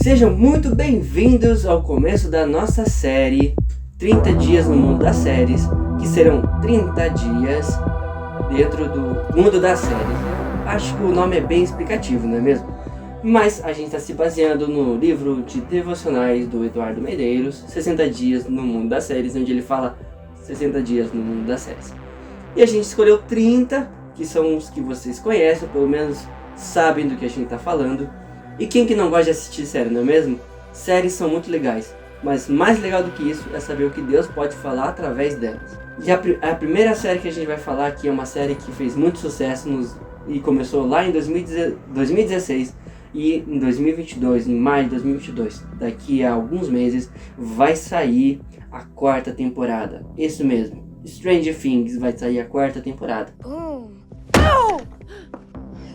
Sejam muito bem-vindos ao começo da nossa série 30 dias no mundo das séries, que serão 30 dias dentro do mundo das séries. Acho que o nome é bem explicativo, não é mesmo? Mas a gente está se baseando no livro de devocionais do Eduardo Medeiros, 60 dias no mundo das séries, onde ele fala 60 dias no mundo das séries. E a gente escolheu 30, que são os que vocês conhecem, ou pelo menos sabem do que a gente está falando. E quem que não gosta de assistir série, não é mesmo? Séries são muito legais, mas mais legal do que isso é saber o que Deus pode falar através delas. E a primeira série que a gente vai falar aqui é uma série que fez muito sucesso e começou lá em 2016 e em 2022, em maio de 2022. Daqui a alguns meses vai sair a 4ª temporada. Isso mesmo, Stranger Things vai sair a 4ª temporada. Boom! Ow!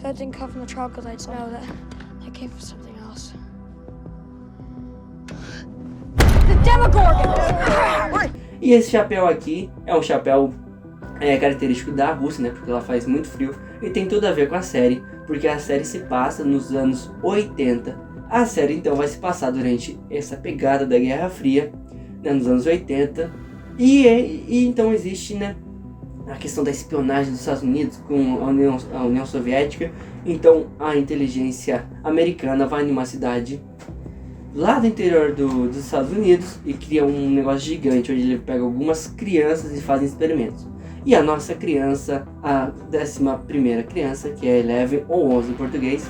That didn't come from the troglodytes. No, that came from something else. The Demogorgon! E esse chapéu aqui é um chapéu característico da Rússia, né? Porque ela faz muito frio e tem tudo a ver com a série, porque a série se passa nos anos 80. A série então vai se passar durante essa pegada da Guerra Fria, né, nos anos 80. E então existe, né, a questão da espionagem dos Estados Unidos com a União Soviética. Então a inteligência americana vai numa cidade lá do interior dos Estados Unidos e cria um negócio gigante, onde ele pega algumas crianças e fazem experimentos. E a nossa criança, a 11ª criança, que é 11 ou 11 em português,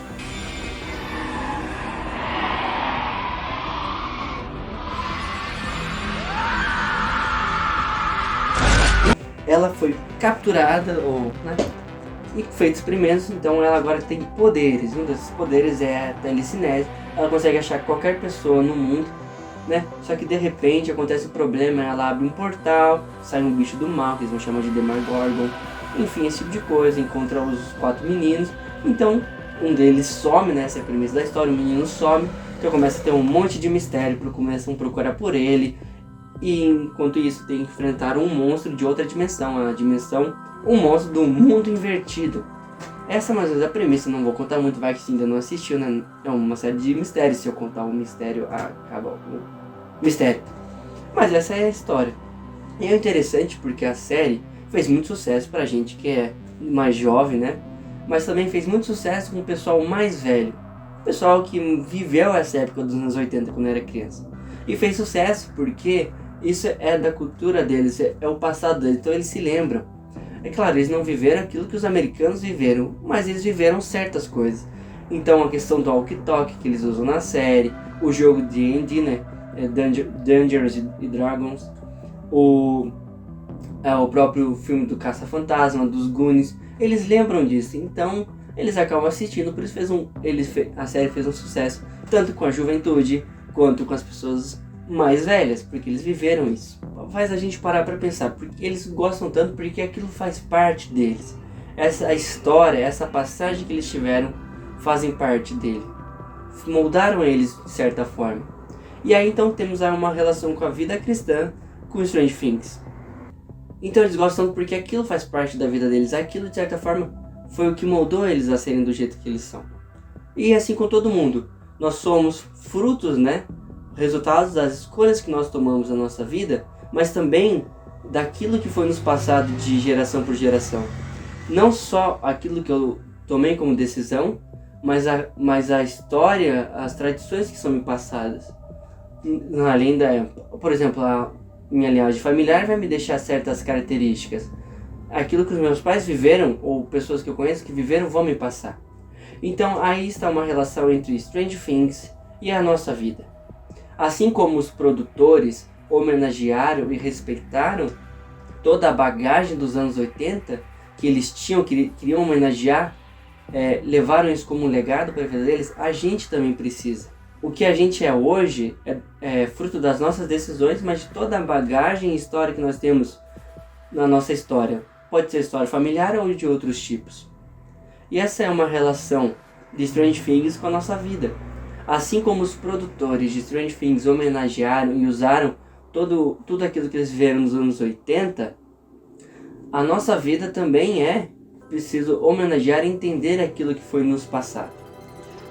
ela foi capturada e feito experimentos, então ela agora tem poderes. Um desses poderes é a telecinese. Ela consegue achar qualquer pessoa no mundo, né? Só que de repente acontece um problema, ela abre um portal, sai um bicho do mal, que eles vão chamar de Demogorgon, enfim, esse tipo de coisa, encontra os 4 meninos. Então um deles some, né? Essa é a premissa da história, o menino some, então começa a ter um monte de mistério, começam a procurar por ele. E enquanto isso tem que enfrentar um monstro de outra dimensão, um monstro do mundo invertido. Essa é mais ou menos a premissa, não vou contar muito, vai que você ainda não assistiu, né? É uma série de mistérios, se eu contar um mistério, acaba o mistério. Mas essa é a história. E é interessante porque a série fez muito sucesso pra gente que é mais jovem, né? Mas também fez muito sucesso com o pessoal mais velho. O pessoal que viveu essa época dos anos 80 quando era criança. E fez sucesso porque isso é da cultura deles, é o passado deles, então eles se lembram. É claro, eles não viveram aquilo que os americanos viveram, mas eles viveram certas coisas. Então a questão do walkie-talkie que eles usam na série, o jogo de D&D, né, Dungeons & Dragons, o próprio filme do Caça-Fantasma, dos Goonies, eles lembram disso, então eles acabam assistindo, por isso a série fez um sucesso, tanto com a juventude, quanto com as pessoas mais velhas, porque eles viveram isso. Faz a gente parar para pensar, porque eles gostam tanto, porque aquilo faz parte deles. Essa história, essa passagem que eles tiveram, fazem parte dele. Moldaram eles de certa forma. E aí então temos uma relação com a vida cristã, com Stranger Things. Então eles gostam porque aquilo faz parte da vida deles. Aquilo de certa forma foi o que moldou eles a serem do jeito que eles são. E assim com todo mundo. Nós somos frutos, né? Resultados das escolhas que nós tomamos na nossa vida, mas também daquilo que foi nos passado de geração por geração. Não só aquilo que eu tomei como decisão, mas a história, as tradições que são me passadas. Além por exemplo, a minha linhagem familiar vai me deixar certas características. Aquilo que os meus pais viveram, ou pessoas que eu conheço que viveram, vão me passar. Então aí está uma relação entre Stranger Things e a nossa vida. Assim como os produtores homenagearam e respeitaram toda a bagagem dos anos 80 que eles queriam homenagear, levaram isso como um legado para a vida deles, a gente também precisa. O que a gente é hoje é fruto das nossas decisões, mas de toda a bagagem e história que nós temos na nossa história. Pode ser história familiar ou de outros tipos. E essa é uma relação de Stranger Things com a nossa vida. Assim como os produtores de Stranger Things homenagearam e usaram tudo aquilo que eles viveram nos anos 80, a nossa vida também é preciso homenagear e entender aquilo que foi nos passado.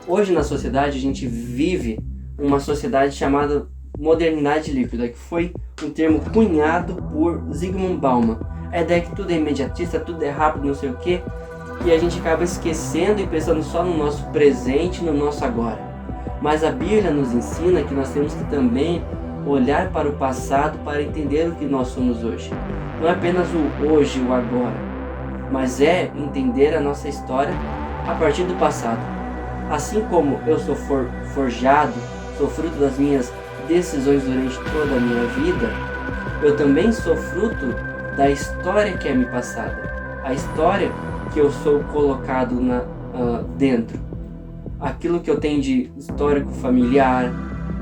Hoje na sociedade a gente vive uma sociedade chamada modernidade líquida, que foi um termo cunhado por Zygmunt Bauman. A ideia é que tudo é imediatista, tudo é rápido, não sei o que, e a gente acaba esquecendo e pensando só no nosso presente, no nosso agora. Mas a Bíblia nos ensina que nós temos que também olhar para o passado para entender o que nós somos hoje. Não é apenas o hoje, o agora, mas é entender a nossa história a partir do passado. Assim como eu sou forjado, sou fruto das minhas decisões durante toda a minha vida, eu também sou fruto da história que é me passada, a história que eu sou colocado dentro, aquilo que eu tenho de histórico familiar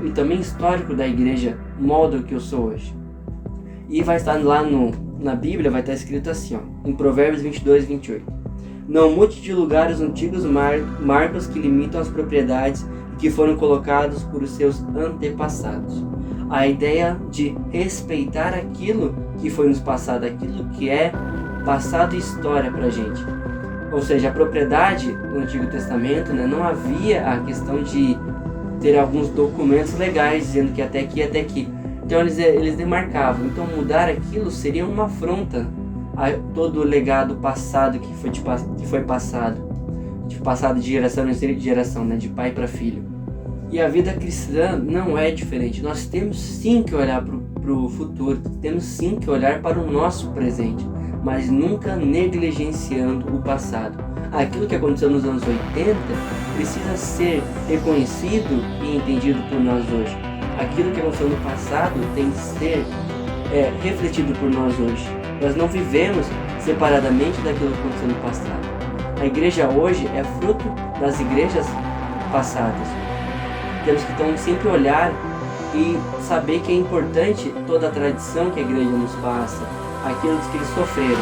e também histórico da igreja molda o que eu sou hoje. E vai estar lá na Bíblia, vai estar escrito assim, ó, em Provérbios 22, 28. Não mude de lugar os antigos marcos que limitam as propriedades que foram colocados por seus antepassados. A ideia de respeitar aquilo que foi nos passado, aquilo que é passado história pra gente. Ou seja, a propriedade no Antigo Testamento, né, não havia a questão de ter alguns documentos legais dizendo que até aqui, até aqui. Então eles demarcavam. Então mudar aquilo seria uma afronta a todo o legado passado que foi passado de geração em geração, né, de pai para filho. E a vida cristã não é diferente. Nós temos sim que olhar para o futuro, temos sim que olhar para o nosso presente, mas nunca negligenciando o passado. Aquilo que aconteceu nos anos 80 precisa ser reconhecido e entendido por nós hoje. Aquilo que aconteceu no passado tem que ser refletido por nós hoje. Nós não vivemos separadamente daquilo que aconteceu no passado. A igreja hoje é fruto das igrejas passadas. Temos que então sempre olhar e saber que é importante toda a tradição que a igreja nos passa, aquilo que eles sofreram.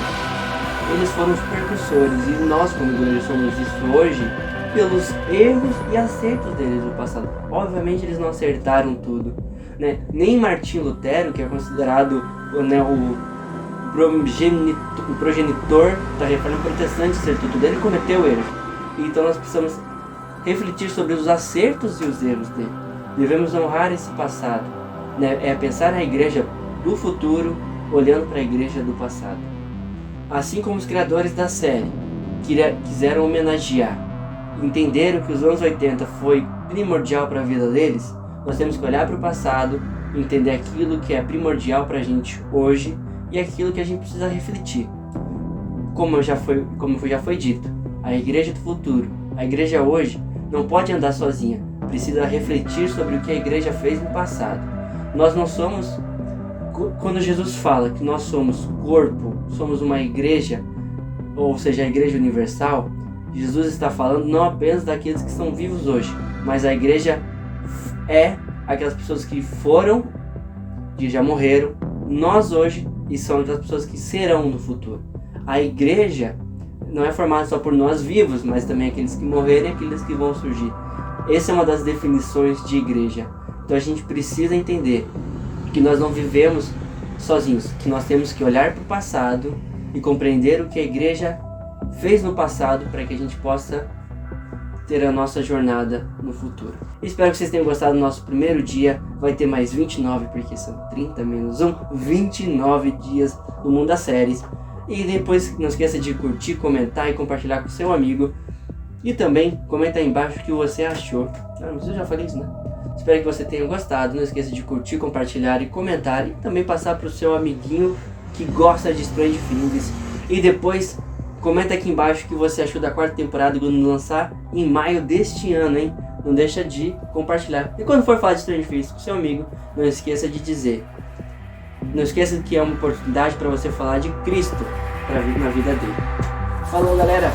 Eles foram os precursores e nós como igreja somos isso hoje pelos erros e acertos deles no passado. Obviamente eles não acertaram tudo, né? Nem Martinho Lutero, que é considerado, né, o progenitor da reforma protestante, acertou tudo, ele cometeu erros. Então nós precisamos refletir sobre os acertos e os erros dele. Devemos honrar esse passado, né? É pensar na igreja do futuro olhando para a igreja do passado. Assim como os criadores da série quiseram homenagear, entenderam que os anos 80 foi primordial para a vida deles, nós temos que olhar para o passado, entender aquilo que é primordial para a gente hoje e aquilo que a gente precisa refletir. Como já foi dito, a igreja do futuro, a igreja hoje, não pode andar sozinha, precisa refletir sobre o que a igreja fez no passado. Nós não somos, quando Jesus fala que nós somos corpo, somos uma igreja, ou seja, a igreja universal, Jesus está falando não apenas daqueles que estão vivos hoje, mas a igreja é aquelas pessoas que foram, que já morreram, nós hoje, e são aquelas pessoas que serão no futuro. A igreja não é formada só por nós vivos, mas também aqueles que morreram e aqueles que vão surgir. Essa é uma das definições de igreja. Então a gente precisa entender que nós não vivemos sozinhos, que nós temos que olhar para o passado e compreender o que a igreja fez no passado para que a gente possa ter a nossa jornada no futuro. Espero que vocês tenham gostado do nosso primeiro dia. Vai ter mais 29, porque são 30 menos 1, 29 dias no mundo das séries. E depois não esqueça de curtir, comentar e compartilhar com seu amigo. E também comenta aí embaixo o que você achou. Mas eu já falei isso, né? Espero que você tenha gostado. Não esqueça de curtir, compartilhar e comentar. E também passar para o seu amiguinho que gosta de Stranger Things. E depois comenta aqui embaixo o que você achou da 4ª temporada quando lançar em maio deste ano, hein? Não deixa de compartilhar. E quando for falar de Stranger Things com seu amigo, não esqueça de dizer. Não esqueça que é uma oportunidade para você falar de Cristo na vida dele. Falou, galera!